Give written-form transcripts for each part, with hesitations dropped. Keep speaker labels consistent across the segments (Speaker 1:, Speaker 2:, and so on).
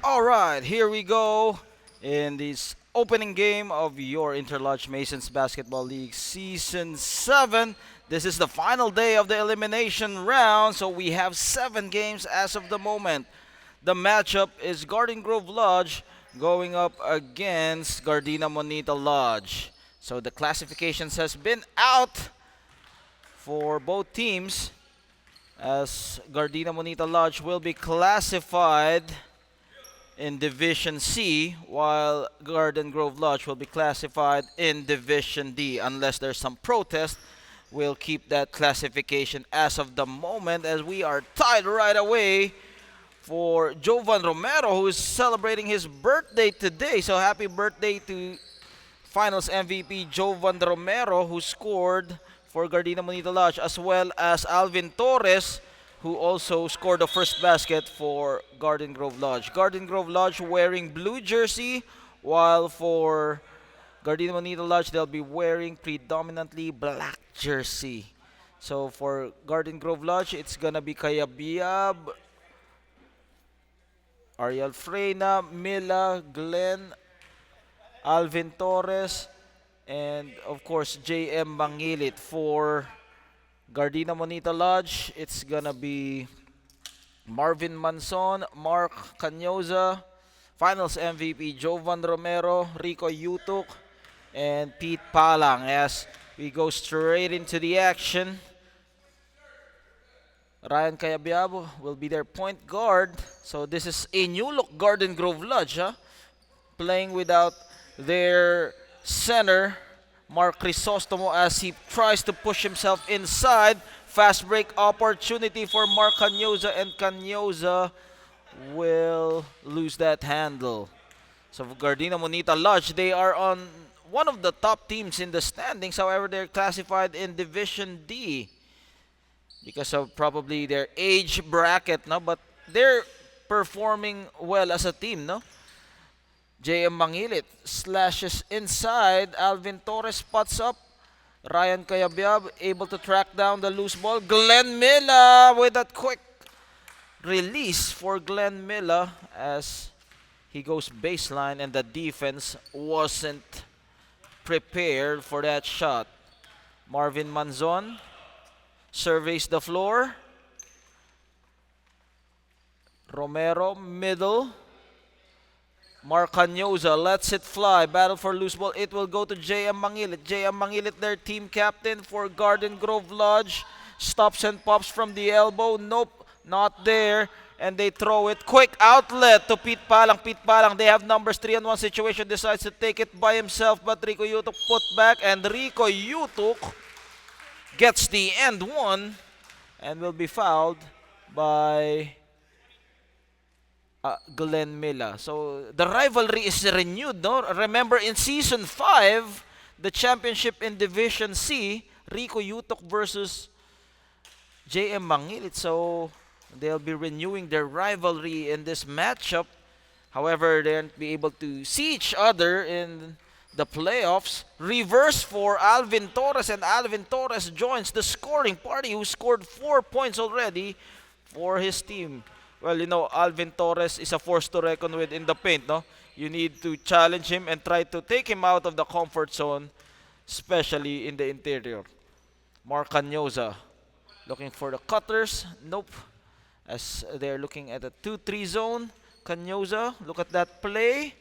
Speaker 1: All right, here we go in this opening game of your Interlodge Masons Basketball League Season 7. This is the final day of the elimination round, so we have 7 games as of the moment. The matchup is Garden Grove Lodge going up against Gardena Monita Lodge. So the classifications has been out for both teams as Gardena Monita Lodge will be classified in Division C, while Garden Grove Lodge will be classified in Division D. Unless there's some protest, we'll keep that classification as of the moment as we are tied right away for Jovan Romero, who is celebrating his birthday today. So happy birthday to Finals MVP Jovan Romero, who scored for Gardena Monita Lodge, as well as Alvin Torres, who also scored the first basket for Garden Grove Lodge. Garden Grove Lodge wearing blue jersey, while for Gardena Monita Lodge, they'll be wearing predominantly black jersey. So for Garden Grove Lodge, it's gonna be Kayabiab, Ariel Freyna, Mila, Glenn, Alvin Torres, and of course JM Mangilit. For Gardena Monita Lodge, it's gonna be Marvin Manson, Mark Canyoza, Finals MVP Jovan Romero, Rico Yutuk, and Pete Palang. As we go straight into the action, Ryan Cayabiabo will be their point guard. So this is a new look Garden Grove Lodge, playing without their center, Mark Crisostomo, as he tries to push himself inside. Fast break opportunity for Mark Canyoza, and Canyoza will lose that handle. So for Gardena Monita Lodge, they are on one of the top teams in the standings. However, they're classified in Division D because of probably their age bracket, no? But they're performing well as a team, no? JM Mangilit slashes inside. Alvin Torres spots up. Ryan Cayabiab able to track down the loose ball. Glenn Milla with that quick release for Glenn Milla as he goes baseline, and the defense wasn't prepared for that shot. Marvin Manzon surveys the floor. Romero, middle. Mark Canyoza lets it fly. Battle for loose ball. It will go to JM Mangilit. JM Mangilit, their team captain for Garden Grove Lodge. Stops and pops from the elbow. Nope, not there. And they throw it. Quick outlet to Pete Palang. Pete Palang, they have numbers 3-on-1 situation. Decides to take it by himself. But Rico Yutuk put back. And Rico Yutuk gets the end one and will be fouled by Glenn Milla. So the rivalry is renewed, no? Remember in Season 5, the championship in Division C, Rico Yutok versus JM Mangilit. So they'll be renewing their rivalry in this matchup. However, they won't be able to see each other in the playoffs. Reverse for Alvin Torres, and Alvin Torres joins the scoring party, who scored 4 points already for his team. Well, you know, Alvin Torres is a force to reckon with in the paint, no? You need to challenge him and try to take him out of the comfort zone, especially in the interior. Mark Canyoza looking for the cutters. Nope. As they're looking at a 2-3 zone. Canyoza, look at that play.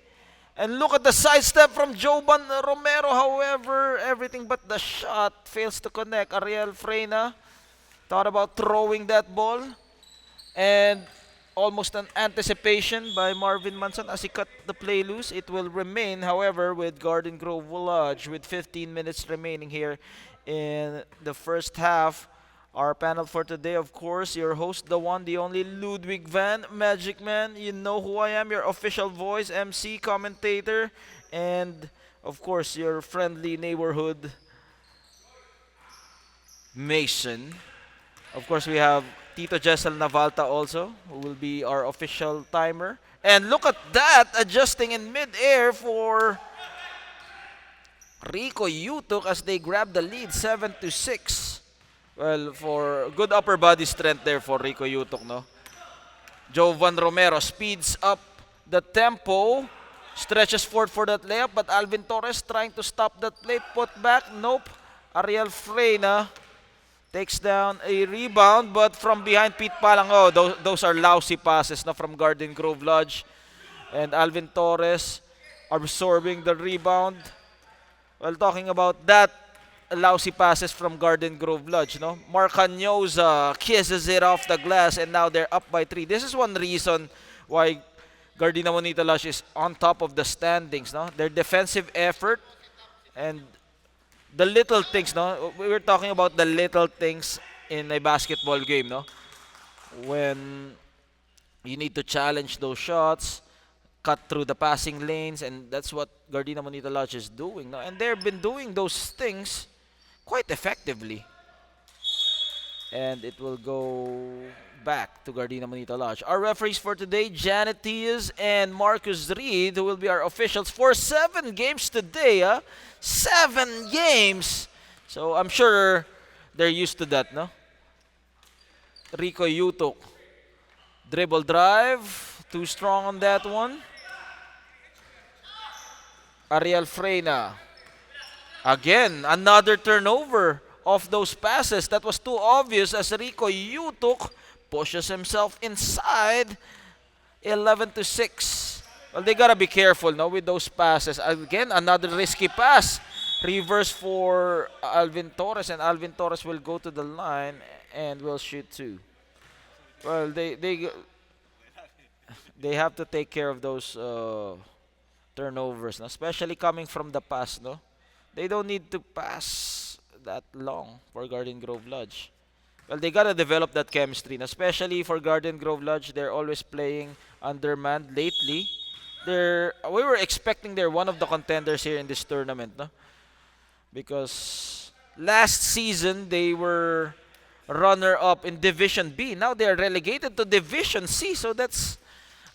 Speaker 1: And look at the sidestep from Jovan Romero. However, everything but the shot fails to connect. Ariel Freyna thought about throwing that ball. And almost an anticipation by Marvin Manson as he cut the play loose. It will remain, however, with Garden Grove Lodge with 15 minutes remaining here in the first half. Our panel for today, of course, your host, the one, the only, Ludwig Van, Magic Man. You know who I am, your official voice, MC, commentator, and, of course, your friendly neighborhood Mason. Of course, we have Tito Jessel Navalta also, who will be our official timer. And look at that, adjusting in mid-air for Rico Yutuk as they grab the lead, 7-6. Well, for good upper body strength there for Rico Yutok, no? Jovan Romero speeds up the tempo. Stretches forward for that layup, but Alvin Torres trying to stop that play. Put back, nope. Ariel Freyna takes down a rebound, but from behind Pete Palang. Oh, those are lousy passes na from Garden Grove Lodge. And Alvin Torres absorbing the rebound. Well, talking about that, lousy passes from Garden Grove Lodge, no? Mark Canyoza kisses it off the glass, and now they're up by 3. This is one reason why Gardena Monita Lodge is on top of the standings, no? Their defensive effort and the little things, no? We were talking about the little things in a basketball game, no? When you need to challenge those shots, cut through the passing lanes, and that's what Gardena Monita Lodge is doing, no? And they've been doing those things quite effectively. And it will go back to Gardena Monita Lodge. Our referees for today, Janet Diaz and Marcus Reed, who will be our officials for 7 games today. 7 games! So I'm sure they're used to that, no? Rico Yutok. Dribble drive. Too strong on that one. Ariel Freyna. Again, another turnover of those passes. That was too obvious as Rico Yutok pushes himself inside. 11-6. Well, they gotta be careful, no, with those passes. Again, another risky pass. Reverse for Alvin Torres, and Alvin Torres will go to the line and will shoot 2. Well, they have to take care of those turnovers, no? Especially coming from the pass, no? They don't need to pass that long for Garden Grove Lodge. Well, they gotta develop that chemistry, no? Especially for Garden Grove Lodge. They're always playing undermanned lately. We were expecting they're one of the contenders here in this tournament, no? Because last season they were runner-up in Division B. Now they are relegated to Division C, so that's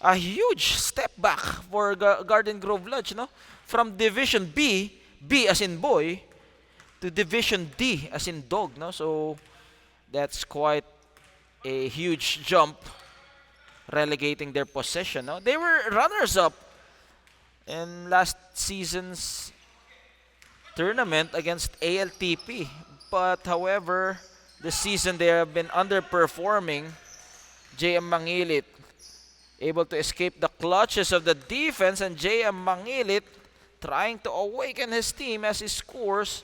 Speaker 1: a huge step back for Garden Grove Lodge, no? From Division B, B as in boy, to Division D as in dog, no? So that's quite a huge jump, relegating their position, no? They were runners-up in last season's tournament against ALTP, but however, this season they have been underperforming. JM Mangilit able to escape the clutches of the defense, and JM Mangilit trying to awaken his team as he scores,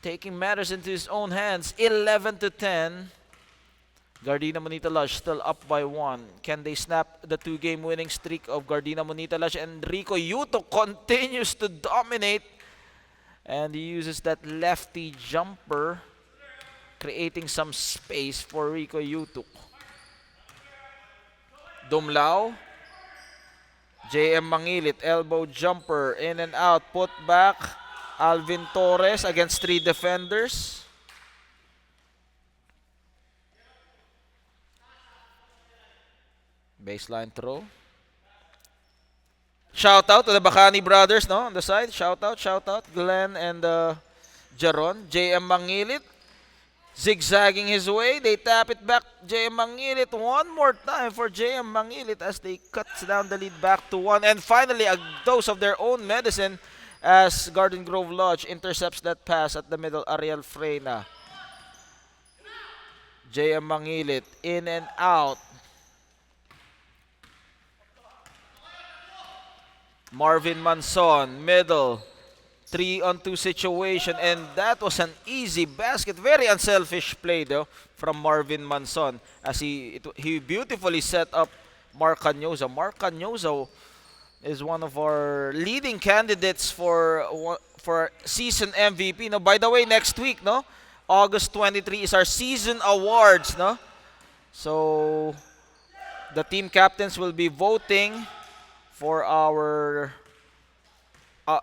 Speaker 1: taking matters into his own hands. 11-10. Gardena Monita Lodge still up by 1. Can they snap the 2-game winning streak of Gardena Monita Lodge? And Rico Yuto continues to dominate, and he uses that lefty jumper, creating some space for Rico Yuto. Dumlao. JM Mangilit, elbow jumper, in and out, put back. Alvin Torres against 3 defenders. Baseline throw. Shout out to the Bacani brothers, no, on the side. Shout out, Glenn and Jaron. JM Mangilit zigzagging his way. They tap it back. JM Mangilit one more time for JM Mangilit as they cut down the lead back to 1. And finally, a dose of their own medicine as Garden Grove Lodge intercepts that pass at the middle. Ariel Freyna. JM Mangilit in and out. Marvin Manson, middle. 3-on-2 situation, and that was an easy basket. Very unselfish play though from Marvin Manson as he beautifully set up Mark Canyoza. Mark Canyoza is one of our leading candidates for season MVP. No, by the way, next week, no, August 23 is our season awards, no. So the team captains will be voting for our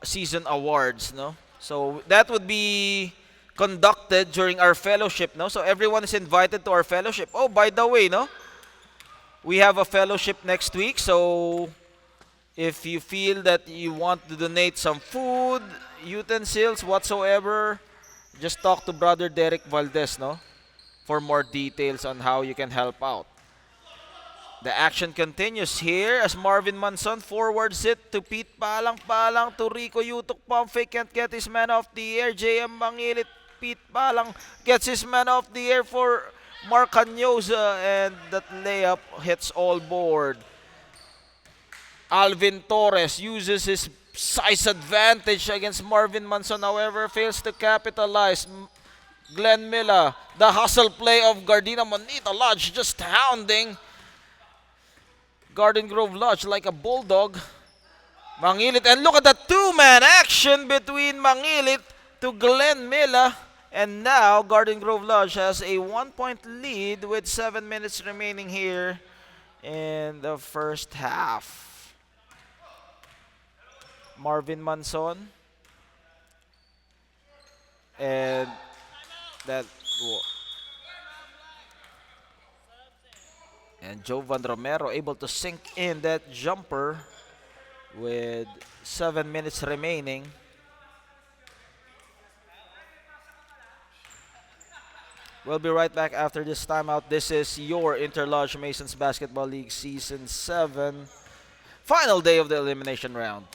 Speaker 1: season awards, no? So that would be conducted during our fellowship, no? So everyone is invited to our fellowship. Oh, by the way, no? We have a fellowship next week, so if you feel that you want to donate some food, utensils, whatsoever, just talk to Brother Derek Valdez, no? For more details on how you can help out. The action continues here as Marvin Manson forwards it to Pete Palang to Rico Yutok. Pump fake, can't get his man off the air. JM Mangilit, Pete Palang gets his man off the air for Mark Canyoza, and that layup hits all board. Alvin Torres uses his size advantage against Marvin Manson, however, fails to capitalize. Glenn Miller, the hustle play of Gardena Monita Lodge, just hounding Garden Grove Lodge like a bulldog. Mangilit, and look at the two-man action between Mangilit to Glenn Miller. And now Garden Grove Lodge has a 1-point lead with 7 minutes remaining here in the first half. Marvin Manson and that and Jovan Romero able to sink in that jumper with 7 minutes remaining. We'll be right back after this timeout. This is your Interlodge Masons Basketball League Season 7 final day of the elimination round.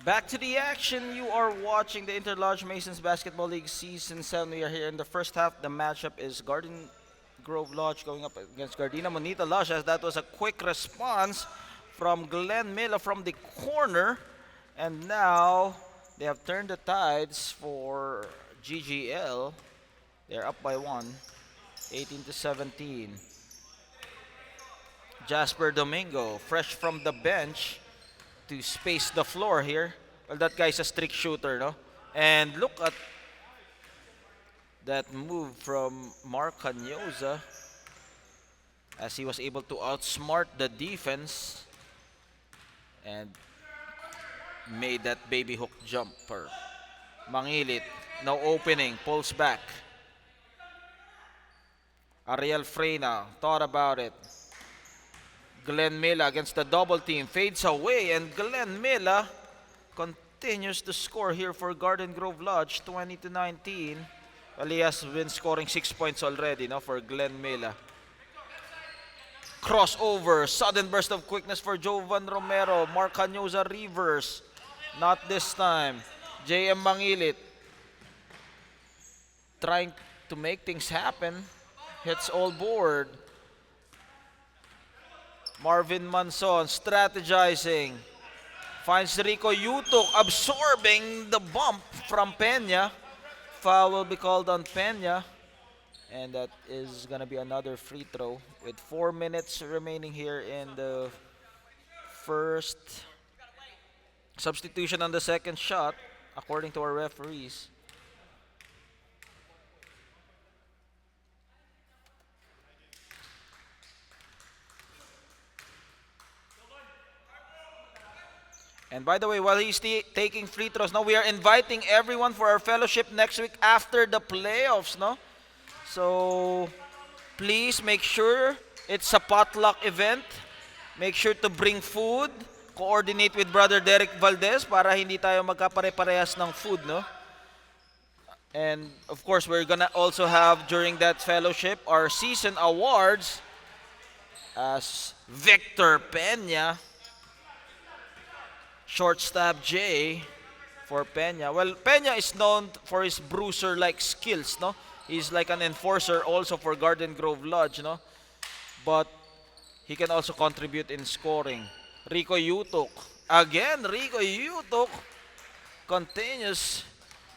Speaker 1: Back to the action. You are watching the Interlodge Masons Basketball League Season 7. We are here in the first half. The matchup is Garden Grove Lodge going up against Gardena Monita Lodge, as that was a quick response from Glenn Miller from the corner. And now they have turned the tides for GGL. They're up by 1, 18-17. Jasper Domingo, fresh from the bench, to space the floor here. Well, that guy's a strict shooter, no? And look at that move from Mark Canyoza as he was able to outsmart the defense and made that baby hook jumper. Mangilit, no opening, pulls back. Ariel Freyna thought about it. Glenn Miller against the double team, fades away, and Glenn Miller continues to score here for Garden Grove Lodge, 20-19. Well, he has been scoring 6 points already, no, for Glenn Miller. Crossover, sudden burst of quickness for Jovan Romero. Mark Canyoza reverse, not this time. JM Mangilit trying to make things happen, hits all board. Marvin Manson strategizing, finds Rico Yutok absorbing the bump from Peña. Foul will be called on Peña, and that is going to be another free throw with 4 minutes remaining here in the first. Substitution on the second shot, according to our referees. And by the way, while he's taking free throws, now we are inviting everyone for our fellowship next week after the playoffs, no? So please make sure it's a potluck event. Make sure to bring food. Coordinate with Brother Derek Valdez para hindi tayo magkapare-parehas ng food, no? And of course, we're gonna also have during that fellowship our season awards as Victor Peña, short stab J for Peña. Well, Peña is known for his bruiser-like skills, no? He's like an enforcer also for Garden Grove Lodge, no? But he can also contribute in scoring. Rico Yutok. Again, Rico Yutok continues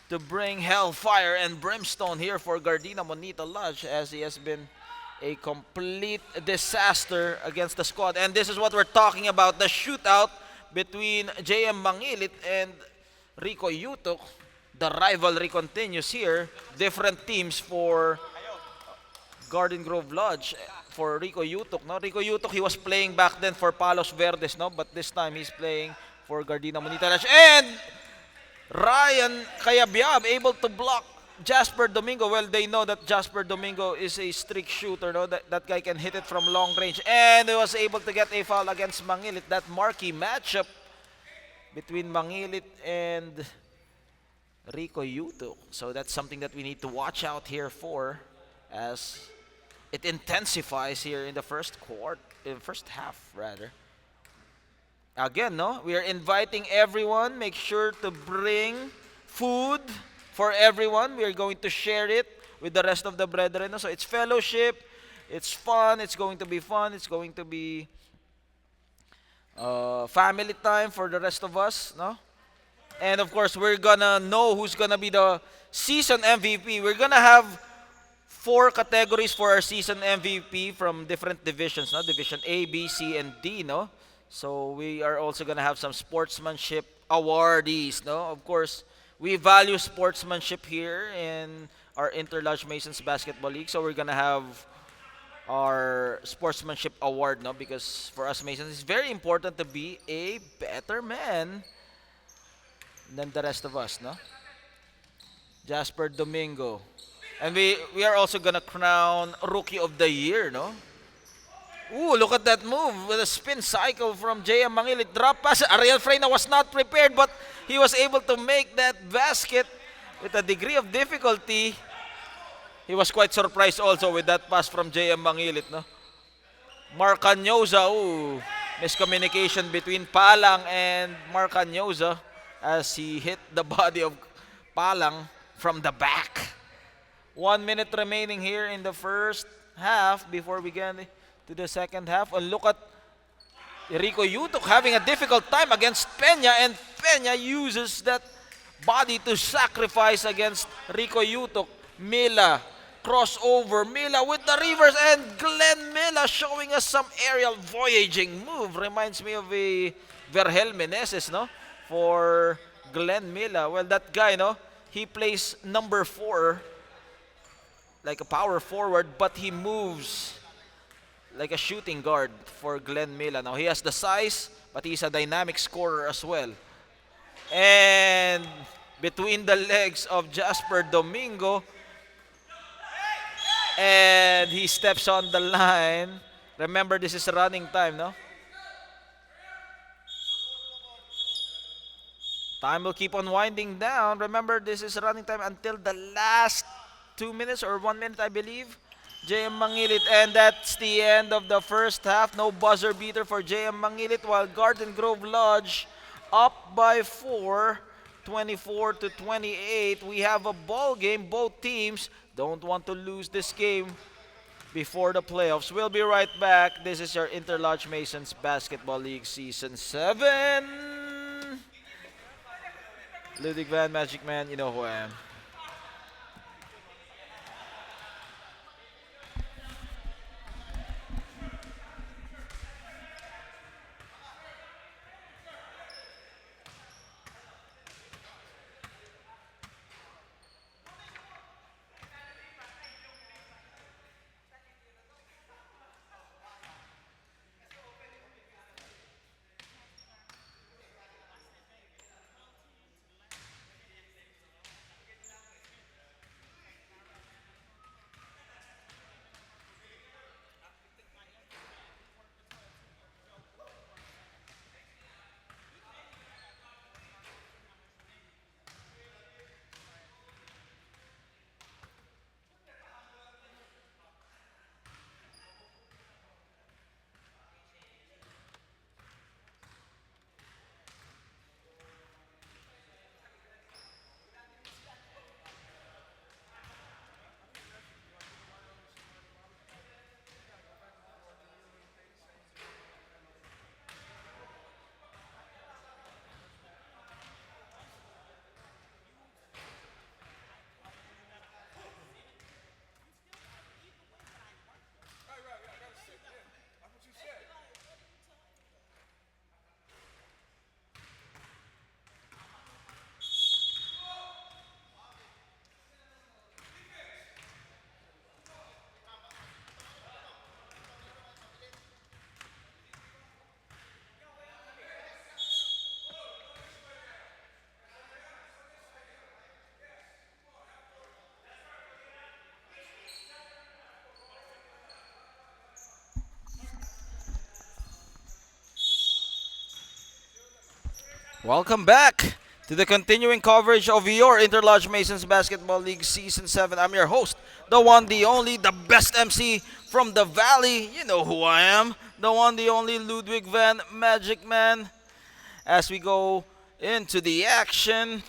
Speaker 1: to bring hellfire and brimstone here for Gardena Monita Lodge, as he has been a complete disaster against the squad. And this is what we're talking about, the shootout between JM Mangilit and Rico Yutok. The rivalry continues here. Different teams for Garden Grove Lodge for Rico Yutok. No? Rico Yutok, he was playing back then for Palos Verdes, no? But this time he's playing for Gardena Monita Lodge. And Ryan Kayabyab able to block Jasper Domingo. Well, they know that Jasper Domingo is a strict shooter. No? That guy can hit it from long range. And he was able to get a foul against Mangilit. That marquee matchup between Mangilit and Rico Yutok. So that's something that we need to watch out here for as it intensifies here in the first half rather. Again, no, we are inviting everyone. Make sure to bring food for everyone. We are going to share it with the rest of the brethren. No? So it's fellowship, it's fun, it's going to be fun, it's going to be family time for the rest of us, no? And of course, we're gonna know who's gonna be the season MVP. We're gonna have 4 categories for our season MVP from different divisions, no? Division A, B, C, and D, no? So we are also gonna have some sportsmanship awardees, no? Of course, we value sportsmanship here in our Interlodge Masons Basketball League. So we're gonna have our sportsmanship award, no? Because for us Masons, it's very important to be a better man than the rest of us, no? Jasper Domingo. And we are also gonna crown Rookie of the Year, no? Ooh, look at that move with a spin cycle from JM Mangilit. Drop pass. Ariel Freyna was not prepared, but he was able to make that basket with a degree of difficulty. He was quite surprised also with that pass from JM Mangilit, no? Marcanyoza, ooh, miscommunication between Palang and Marcanyoza as he hit the body of Palang from the back. 1 minute remaining here in the first half before we get to the second half. And look at Rico Yutok having a difficult time against Peña, and Peña uses that body to sacrifice against Rico Yutok. Mila, crossover, Mila with the reverse, and Glenn Mila showing us some aerial voyaging move. Reminds me of a Vergel Meneses, no? For Glenn Mila. Well, that guy, no? He plays number 4, like a power forward, but he moves like a shooting guard for Glenn Mila. Now, he has the size, but he's a dynamic scorer as well. And between the legs of Jasper Domingo, and he steps on the line. Remember, this is running time, no? Time will keep on winding down. Remember, this is running time until the last 2 minutes or 1 minute, I believe. JM Mangilit, and that's the end of the first half. No buzzer beater for JM Mangilit, while Garden Grove Lodge up by 4, 24-28. We have a ball game. Both teams don't want to lose this game before the playoffs. We'll be right back. This is your Interlodge Masons Basketball League Season 7. Ludwig Van, Magic Man, you know who I am. Welcome back to the continuing coverage of your Interlodge Masons Basketball League Season 7. I'm your host, the one, the only, the best MC from the Valley. You know who I am. The one, the only Ludwig Van Magic Man. As we go into the action,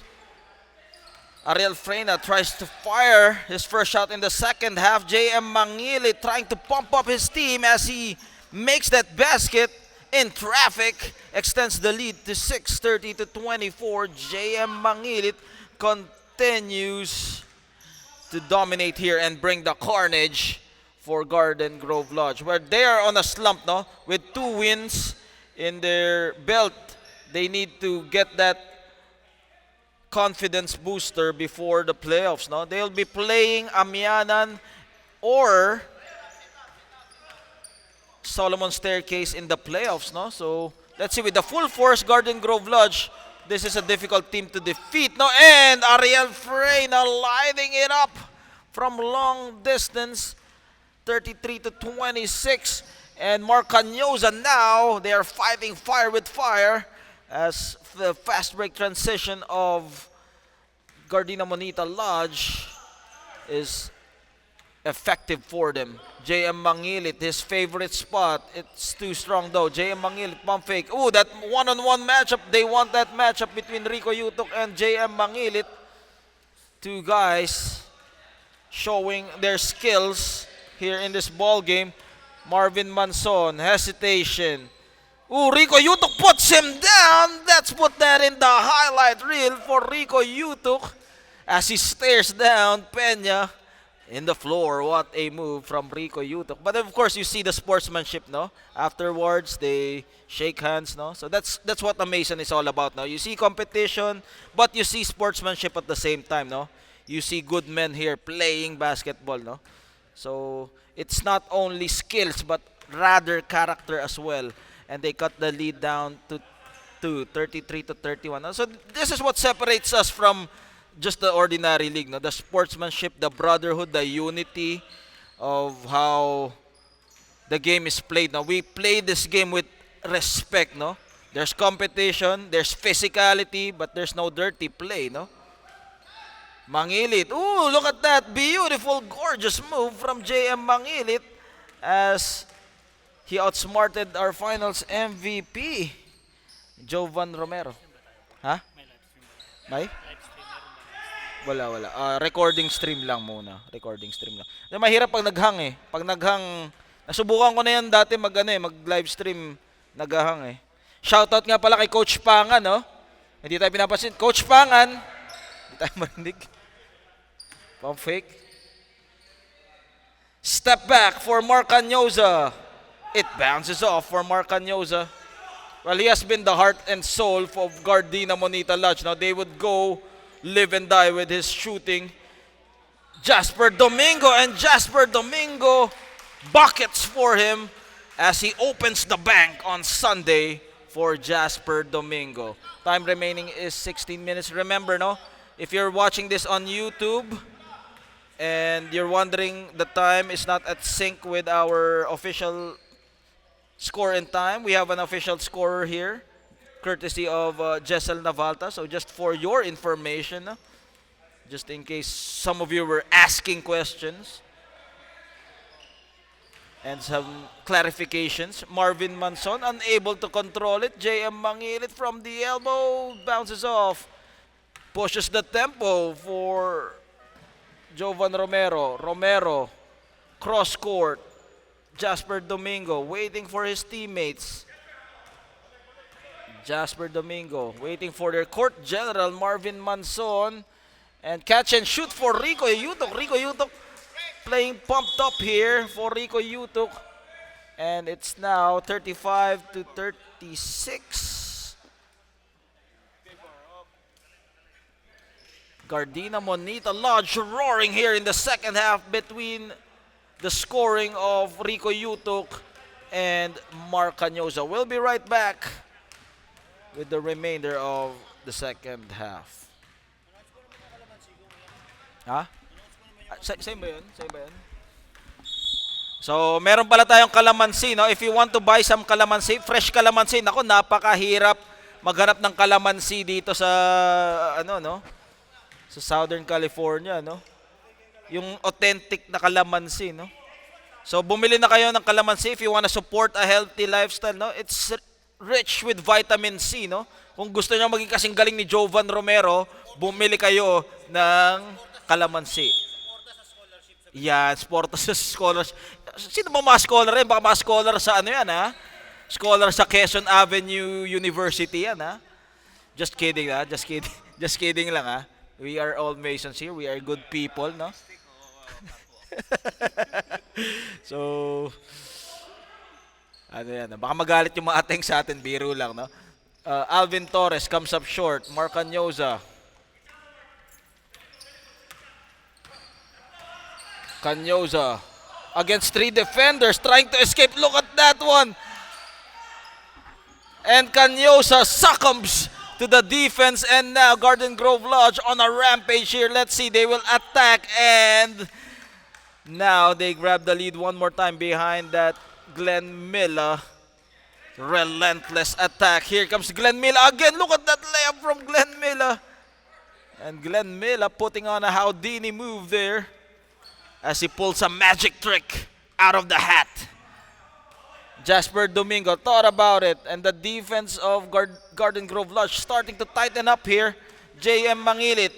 Speaker 1: Ariel Freyna tries to fire his first shot in the second half. JM Mangili trying to pump up his team as he makes that basket in traffic, extends the lead to 6:30 to 24. JM Mangilit continues to dominate here and bring the carnage for Garden Grove Lodge, where they are on a slump, no, with 2 wins in their belt. They need to get that confidence booster before the playoffs, no. They'll be playing Amianan or Solomon Staircase in the playoffs, no? So, let's see, with the full force Garden Grove Lodge, this is a difficult team to defeat, no? And Ariel Freyna lighting it up from long distance, 33 to 26. And Mark Canyoza now, they are fighting fire with fire as the fast break transition of Gardena Monita Lodge is effective for them. JM Mangilit, his favorite spot. It's too strong though. JM Mangilit, pump fake. Ooh, that one-on-one matchup. They want that matchup between Rico Yutok and JM Mangilit. Two guys showing their skills here in this ball game. Marvin Manson, hesitation. Ooh, Rico Yutok puts him down. Let's put that in the highlight reel for Rico Yutok as he stares down Peña in the floor. What a move from Rico Yutok. But of course, you see the sportsmanship, no? Afterwards, they shake hands, no? So that's what the Mason is all about, no? You see competition, but you see sportsmanship at the same time, no? You see good men here playing basketball, no? So it's not only skills, but rather character as well. And they cut the lead down to 33 to 31. So this is what separates us from just the ordinary league, no? The sportsmanship, the brotherhood, the unity of how the game is played. Now we play this game with respect, no? There's competition, there's physicality, but there's no dirty play, no? Mangilit. Ooh, look at that beautiful, gorgeous move from JM Mangilit as he outsmarted our finals MVP, Jovan Romero. Ha? May? Wala. Recording stream lang muna. Recording stream lang. Mahirap pag naghang eh. Pag naghang, nasubukan ko na yan dati mag-live stream, naghang eh. Shoutout nga pala kay Coach Pangan, no? Hindi tayo pinapansin. Coach Pangan. Hindi tayo marinig. Pump fake. Step back for Mark Canyoza. It bounces off for Mark Canyoza. Well, he has been the heart and soul of Gardena Monita Lodge. Now they would go live and die with his shooting. Jasper Domingo, and Jasper Domingo buckets for him as he opens the bank on Sunday for Jasper Domingo. Time remaining is 16 minutes. Remember, no? If you're watching this on YouTube and you're wondering the time is not at sync with our official score and time, we have an official scorer here, courtesy of Jessel Navalta. So just for your information, just in case some of you were asking questions and some clarifications. Marvin Manson unable to control it. JM Mangilit from the elbow bounces off, pushes the tempo for Jovan Romero. Romero cross court. Jasper Domingo waiting for his teammates. Jasper Domingo waiting for their court general, Marvin Manson. And catch and shoot for Rico Yutok. Rico Yutok playing pumped up here for Rico Yutok. And it's now 35 to 36. Gardena Monita Lodge roaring here in the second half between the scoring of Rico Yutok and Mark Canyoza. We'll be right back with the remainder of the second half. Ha? Same ba yun? So, meron pala tayong kalamansi, no? If you want to buy some kalamansi, fresh kalamansi, nako, napakahirap maghanap ng kalamansi dito sa ano no, sa Southern California, no? Yung authentic na kalamansi, no? So bumili na kayo ng kalamansi if you wanna support a healthy lifestyle, no? It's rich with vitamin C, no? Kung gusto niyo maging kasing galing ni Jovan Romero, bumili kayo ng kalamansi. Yan, sporta sa scholarship. Sino ba mga scholar yan? Baka mga scholar sa ano yan, ha? Scholar sa Quezon Avenue University yan, ha? Just kidding, ha? Just kidding. Just kidding lang, ha? We are all Masons here. We are good people, no? So, ano yan, baka magalit yung mga ateng sa atin, biro lang, no? Alvin Torres comes up short. Mark Canyoza. Canyoza against 3 defenders trying to escape. Look at that one. And Canyoza succumbs to the defense, and now Garden Grove Lodge on a rampage here. Let's see, they will attack, and now they grab the lead one more time behind that Glenn Miller. Relentless attack. Here comes Glenn Miller again. Look at that layup from Glenn Miller. And Glenn Miller putting on a Houdini move there as he pulls a magic trick out of the hat. Jasper Domingo thought about it, and the defense of Garden Grove Lodge starting to tighten up here. JM Mangilit,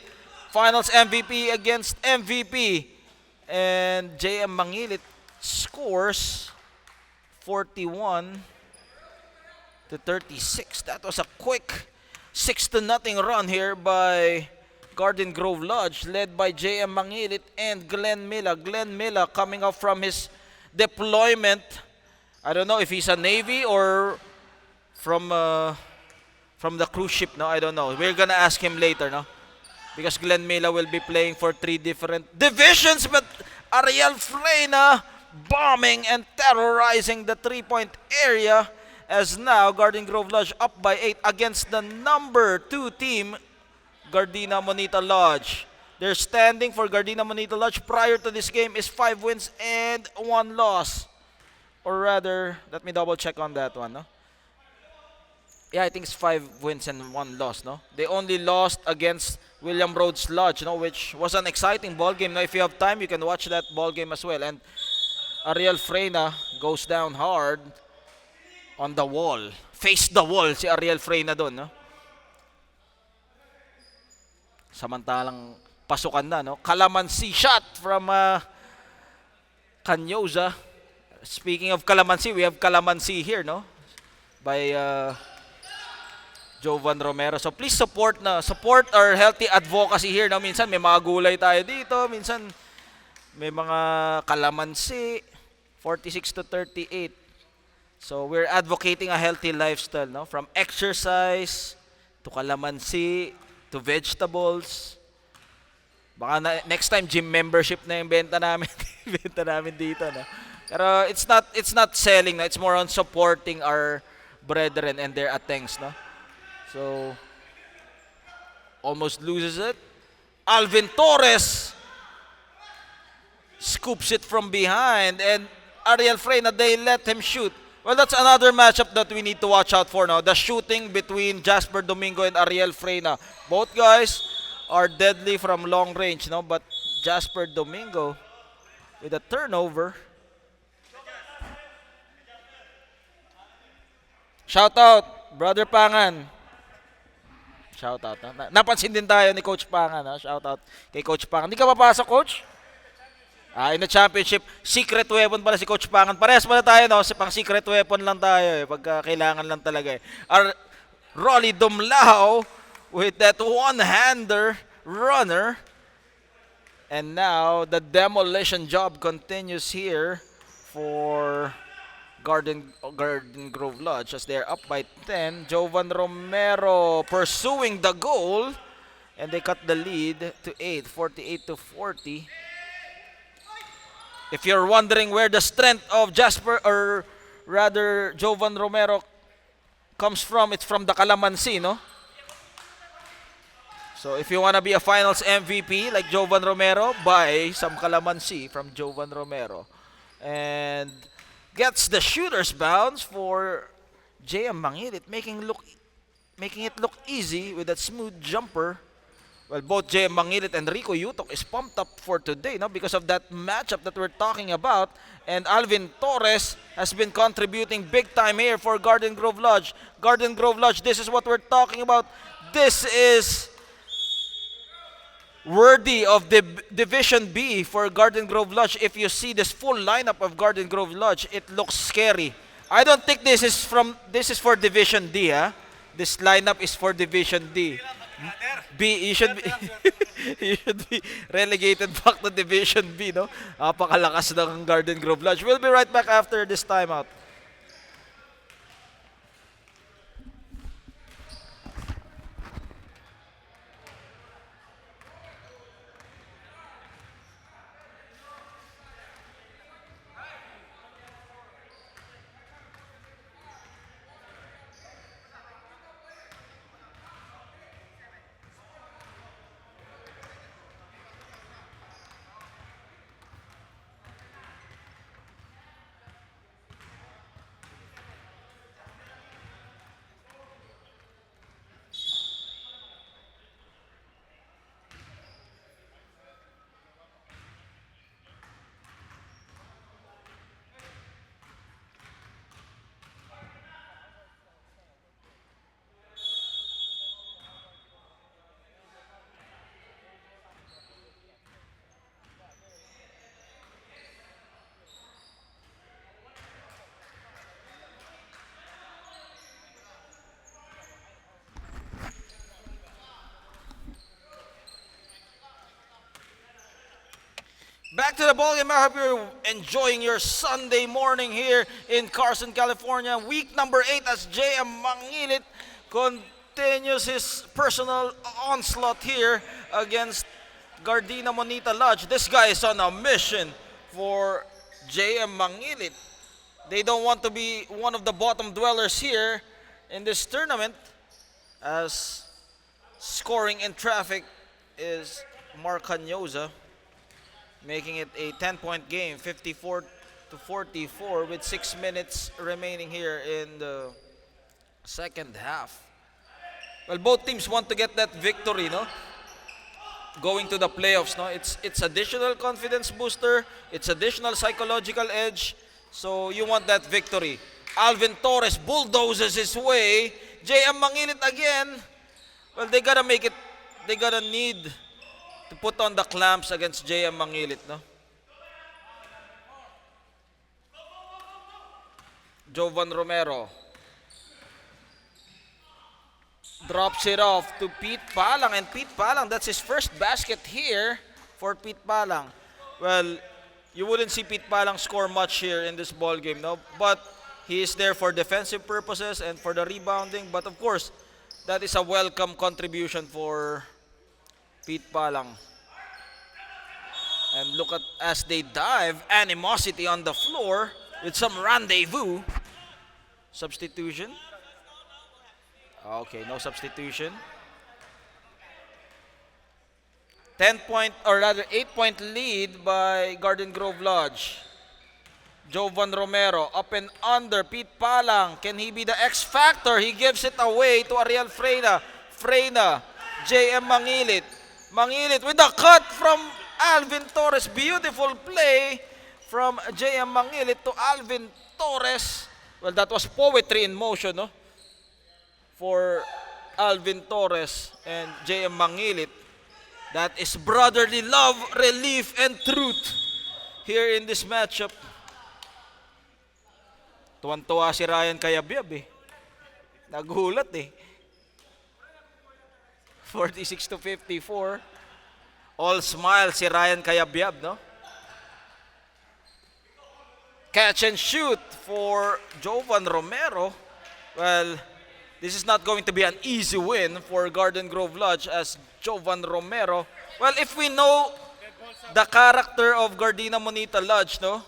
Speaker 1: finals MVP against MVP. And JM Mangilit scores 41 to 36. That was a quick 6-0 run here by Garden Grove Lodge, led by JM Mangilit and Glenn Miller. Glenn Miller coming up from his deployment. I don't know if he's a Navy or from the cruise ship, no? I don't know. We're gonna ask him later, no? Because Glenn Miller will be playing for 3 different divisions, but Ariel Freyna bombing and terrorizing the 3-point area, as now Garden Grove Lodge up by 8 against the number 2 team, Gardena Monita Lodge. Their standing for Gardena Monita Lodge prior to this game is 5 wins and 1 loss. Or rather, let me double check on that one, no? Yeah, I think it's 5 wins and 1 loss, no? They only lost against William Rhodes Lodge, no, which was an exciting ball game. Now, if you have time, you can watch that ball game as well. And Ariel Freyna goes down hard on the wall. Face the wall si Ariel Freyna doon, no? Samantalang pasukan na, no? Calamansi shot from Canyoza. Speaking of Calamansi, we have Calamansi here, no? By Jovan Romero. So please support our healthy advocacy here, no? Minsan may mga gulay tayo dito, minsan may mga Calamansi. 46 to 38. So we're advocating a healthy lifestyle, no? From exercise to Calamansi to vegetables. Baka next time gym membership na yung benta namin, benta namin dito, no? Pero it's not selling, no? It's more on supporting our brethren and their attengs, no? So almost loses it. Alvin Torres scoops it from behind, and Ariel Freyna, they let him shoot. Well, that's another matchup that we need to watch out for now. The shooting between Jasper Domingo and Ariel Freyna. Both guys are deadly from long range, no? But Jasper Domingo with a turnover. Shout out, Brother Pangan. Shout out. Napansin din tayo ni Coach Pangan, ha? Shout out kay Coach Pangan. Hindi ka papasok, Coach? In the championship, secret weapon pala si Coach Pangan. Parehas pala tayo, no? Pang secret weapon lang tayo, pagka kailangan lang talaga, eh. Rolly Dumlao with that one-hander runner. And now, the demolition job continues here for Garden Grove Lodge as they're up by 10. Jovan Romero pursuing the goal. And they cut the lead to 8, 48 to 40. If you're wondering where the strength of Jasper, or rather Jovan Romero, comes from, it's from the Calamansi, no? So if you want to be a finals MVP like Jovan Romero, buy some Calamansi from Jovan Romero. And gets the shooter's bounce for JM Mangilit, making look making it look easy with that smooth jumper. Well, both JM Mangilit and Rico Yutok is pumped up for today, no, because of that matchup that we're talking about. And Alvin Torres has been contributing big time here for Garden Grove Lodge. Garden Grove Lodge, this is what we're talking about. This is worthy of the Division B for Garden Grove Lodge. If you see this full lineup of Garden Grove Lodge, it looks scary. I don't think this is for Division D, huh? This lineup is for Division D. B, you should be you should be relegated back to Division B, no? Napakalakas ng Garden Grove Lodge. We'll be right back after this timeout. Back to the ballgame. I hope you're enjoying your Sunday morning here in Carson, California. Week number 8 as JM Mangilit continues his personal onslaught here against Gardena Monita Lodge. This guy is on a mission for JM Mangilit. They don't want to be one of the bottom dwellers here in this tournament, as scoring in traffic is Mark Canyoza, making it a 10-point game, 54-44 with 6 minutes remaining here in the second half. Well, both teams want to get that victory, no? Going to the playoffs, no? It's additional confidence booster, it's additional psychological edge. So you want that victory. Alvin Torres bulldozes his way. JM Mangilit again. Well, they gotta make it. They gotta need to put on the clamps against JM Mangilit, no? Jovan Romero drops it off to Pete Palang, and Pete Palang, that's his first basket here for Pete Palang. Well, you wouldn't see Pete Palang score much here in this ball game, no? But he is there for defensive purposes and for the rebounding. But of course, that is a welcome contribution for Pete Palang. And look at, as they dive, animosity on the floor with some rendezvous. Substitution. Okay, no substitution. 10-point, or rather 8-point lead by Garden Grove Lodge. Jovan Romero up and under. Pete Palang, can he be the X factor? He gives it away to Ariel Freyna. Freyna, JM Mangilit. Mangilit with the cut from Alvin Torres. Beautiful play from JM Mangilit to Alvin Torres. Well, that was poetry in motion, no? For Alvin Torres and JM Mangilit. That is brotherly love, relief, and truth here in this matchup. Tuwan-tuwa si Ryan Kayabyab eh. Nagulat eh. 46-54. All smile si Ryan Kayabyab, no? Catch and shoot for Jovan Romero. Well, this is not going to be an easy win for Garden Grove Lodge, as Jovan Romero. Well, if we know the character of Gardena Monita Lodge, no?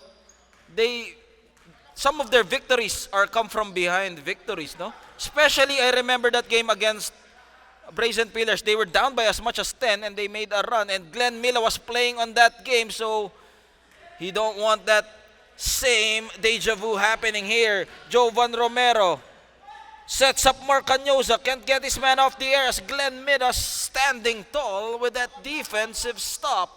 Speaker 1: Some of their victories are come from behind victories, no? Especially, I remember that game against Brazen Pillars. They were down by as much as 10 and they made a run, and Glenn Mila was playing on that game, so he don't want that same deja vu happening here. Jovan Romero Sets up Marcanyosa, can't get his man off the air as Glenn Midas standing tall with that defensive stop.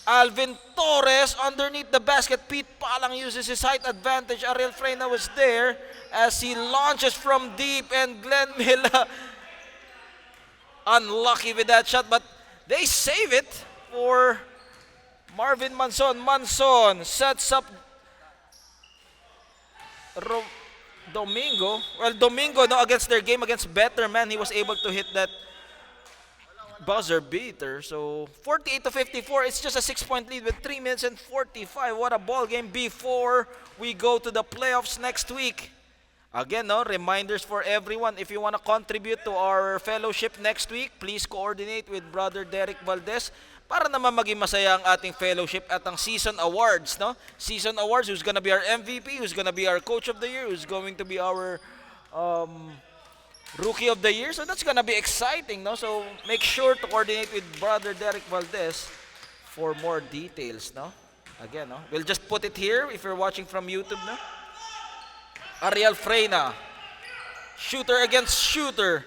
Speaker 1: Alvin Torres underneath the basket. Pete Palang uses his height advantage. Ariel Freyna was there as he launches from deep, and Glenn Mila unlucky with that shot, but they save it for Marvin Manson. Manson sets up Domingo. Well, Domingo, no, against their game against Betterman, he was able to hit that buzzer beater. So 48 to 54, it's just a 6-point lead with 3 minutes and 45. What a ball game before we go to the playoffs next week. Again, no, reminders for everyone. If you want to contribute to our fellowship next week, please coordinate with Brother Derek Valdez para naman maging masaya ang ating fellowship at ang season awards, no? Season awards, who's gonna be our MVP, who's gonna be our coach of the year, who's going to be our rookie of the year. So that's gonna be exciting, no? So make sure to coordinate with Brother Derek Valdez for more details, no? Again, no? We'll just put it here if you're watching from YouTube, no? Ariel Freyna, shooter against shooter.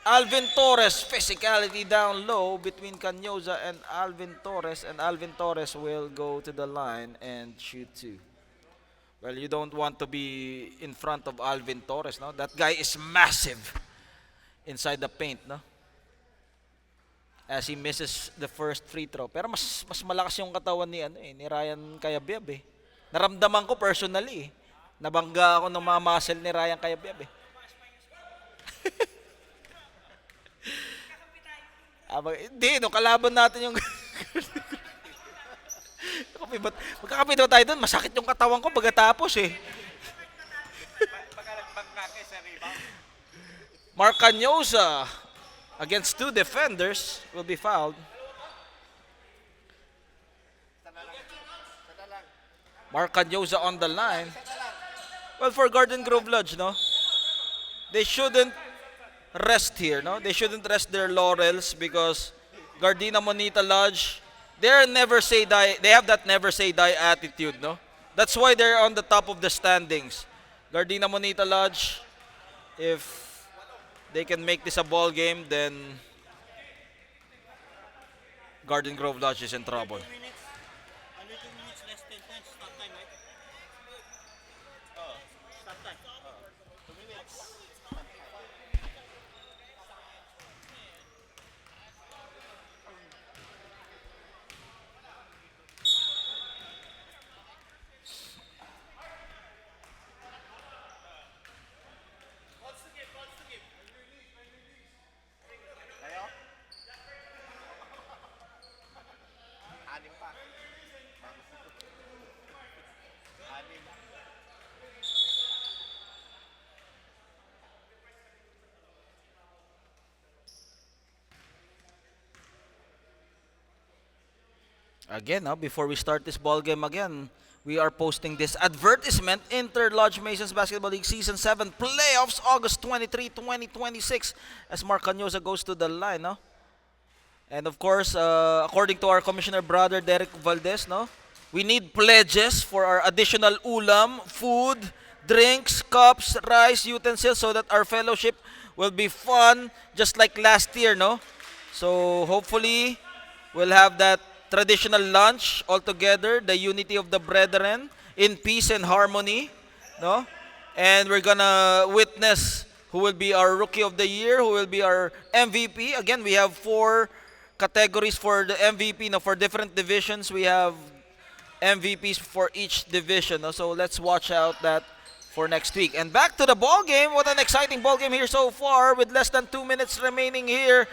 Speaker 1: Alvin Torres, physicality down low between Canyoza and Alvin Torres will go to the line and shoot two. Well, you don't want to be in front of Alvin Torres, no? That guy is massive inside the paint, no? As he misses the first free throw. Pero mas malakas yung katawan ni Ryan Cayabyab eh. Naramdaman ko personally eh. Nabangga ako ng mga muscle ni Ryan Cayabyab eh. Hindi, no, kalaban natin yung magkakapit daw tayo doon, masakit yung katawan ko pagkatapos eh. Marcanyosa against two defenders will be fouled. Marcanyosa on the line. Well, for Garden Grove Lodge, no? They shouldn't rest here, no? They shouldn't rest their laurels because Gardena Monita Lodge, they're never say die. They have that never say die attitude, no? That's why they're on the top of the standings. Gardena Monita Lodge, if they can make this a ball game, then Garden Grove Lodge is in trouble. Again, before we start this ball game again, we are posting this advertisement. Interlodge Masons Basketball League Season 7 Playoffs, August 23, 2026, as Marcanyosa goes to the line, no? And of course, according to our commissioner brother Derek Valdez, no, we need pledges for our additional ulam, food, drinks, cups, rice, utensils, so that our fellowship will be fun, just like last year, no? So hopefully, we'll have that traditional lunch all together, the unity of the brethren, in peace and harmony, no? And we're gonna witness who will be our rookie of the year, who will be our MVP. Again, we have 4 categories for the MVP, no? For different divisions, we have MVPs for each division, no? So let's watch out that for next week. And back to the ball game. What an exciting ball game here so far with less than 2 minutes remaining here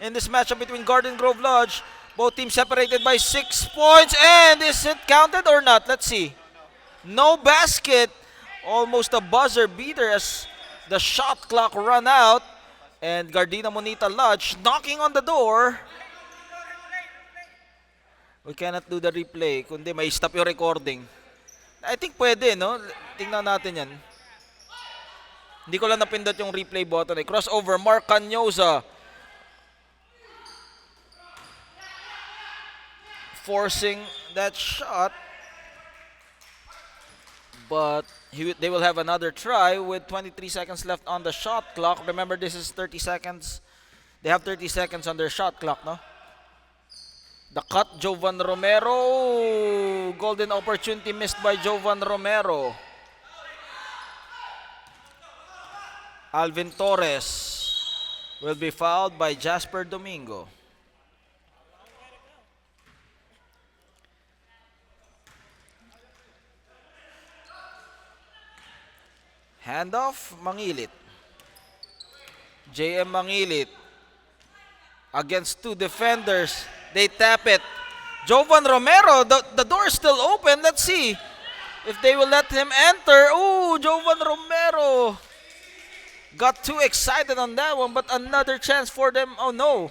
Speaker 1: in this matchup between Garden Grove Lodge. Both teams separated by 6 points. And is it counted or not? Let's see. No basket. Almost a buzzer beater as the shot clock run out. And Gardena Monita Lodge knocking on the door. We cannot do the replay. Kundi may stop yung recording. I think pwede, no? Tingnan natin yan. Hindi ko lang napindot yung replay button. Crossover, Marcanyosa. Forcing that shot. But they will have another try with 23 seconds left on the shot clock. Remember, this is 30 seconds. They have 30 seconds on their shot clock, no? The cut, Jovan Romero. Golden opportunity missed by Jovan Romero. Alvin Torres will be fouled by Jasper Domingo. Handoff, Mangilit. JM Mangilit against two defenders. They tap it. Jovan Romero, the door is still open. Let's see if they will let him enter. Ooh, Jovan Romero got too excited on that one, but another chance for them. Oh no,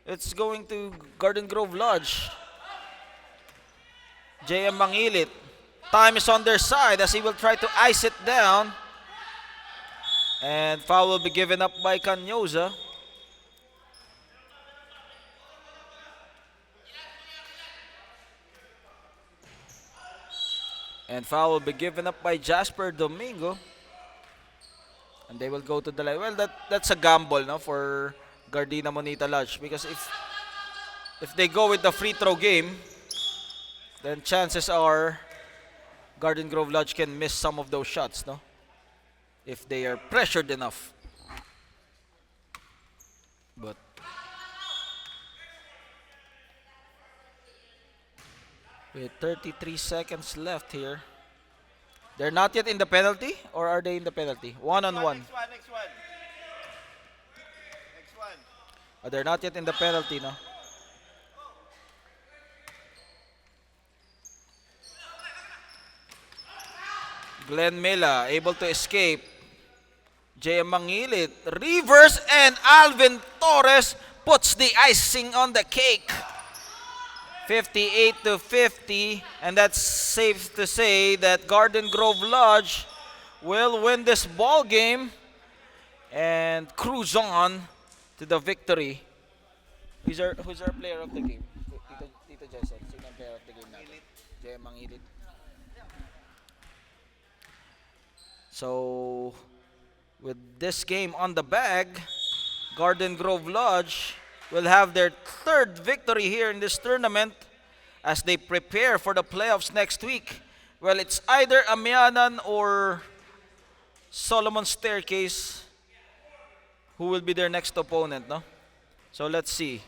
Speaker 1: it's going to Garden Grove Lodge. JM Mangilit. Time is on their side as he will try to ice it down. And foul will be given up by Canyoza. And foul will be given up by Jasper Domingo. And they will go to the line. Well, that's a gamble, no, for Gardena Monita Lodge, because if they go with the free throw game, then chances are Garden Grove Lodge can miss some of those shots, no? If they are pressured enough. But with 33 seconds left here. They're not yet in the penalty, or are they in the penalty? One-on-one.
Speaker 2: Next one. Next one.
Speaker 1: Oh, they're not yet in the penalty, no? Glenn Mila able to escape. JM Mangilit, reverse, and Alvin Torres puts the icing on the cake. 58-50, and that's safe to say that Garden Grove Lodge will win this ball game and cruise on to the victory. Who's our player of the game? Tito Jason, sino ang player of the game natin? JM Mangilit. So, with this game on the bag, Garden Grove Lodge will have their third victory here in this tournament as they prepare for the playoffs next week. Well, it's either Amianan or Solomon Staircase who will be their next opponent, no? So let's see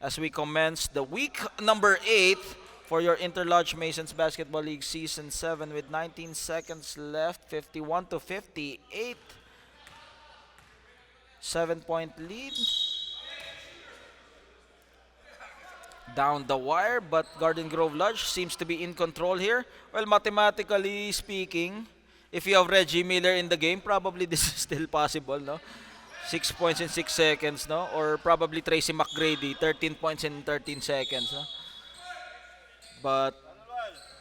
Speaker 1: as we commence the week number 8 for your Interlodge Masons Basketball League Season 7 with 19 seconds left, 51-58. 7-point lead. Down the wire, but Garden Grove Lodge seems to be in control here. Well, mathematically speaking, if you have Reggie Miller in the game, probably this is still possible, no? 6 points in 6 seconds, no? Or probably Tracy McGrady, 13 points in 13 seconds, no? But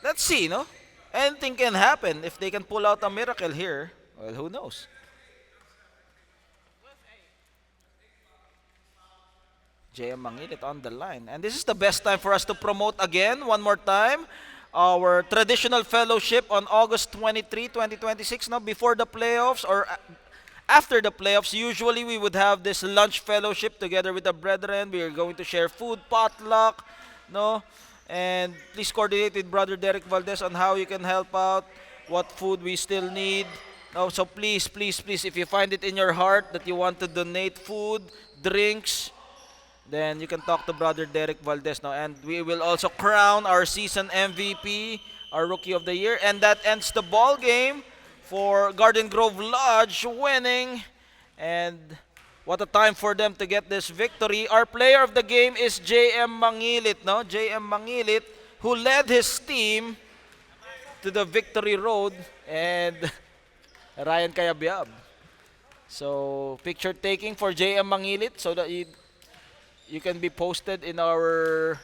Speaker 1: let's see, no? Anything can happen. If they can pull out a miracle here, well, who knows? JM Mangilit on the line. And this is the best time for us to promote again, one more time, our traditional fellowship on August 23, 2026. Now, before the playoffs or after the playoffs, usually we would have this lunch fellowship together with the brethren. We are going to share food, potluck, no? And please coordinate with Brother Derek Valdez on how you can help out, what food we still need. No, so please, please, please, if you find it in your heart that you want to donate food, drinks, then you can talk to Brother Derek Valdez now. And we will also crown our season MVP, our Rookie of the Year. And that ends the ball game for Garden Grove Lodge winning. And what a time for them to get this victory. Our player of the game is JM Mangilit, no? JM Mangilit, who led his team to the victory road. And Ryan Kayabyab. So, picture taking for JM Mangilit so that you can be posted in our,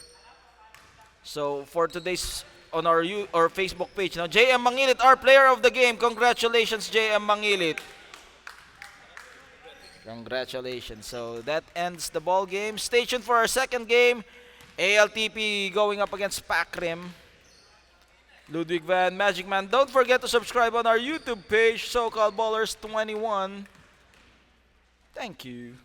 Speaker 1: so for today's on our Facebook page. Now, JM Mangilit, our player of the game. Congratulations, JM Mangilit. Congratulations. So that ends the ball game. Stay tuned for our second game. ALTP going up against Pakrim. Ludwig Van, Magic Man. Don't forget to subscribe on our YouTube page, So-Called Ballers 21. Thank you.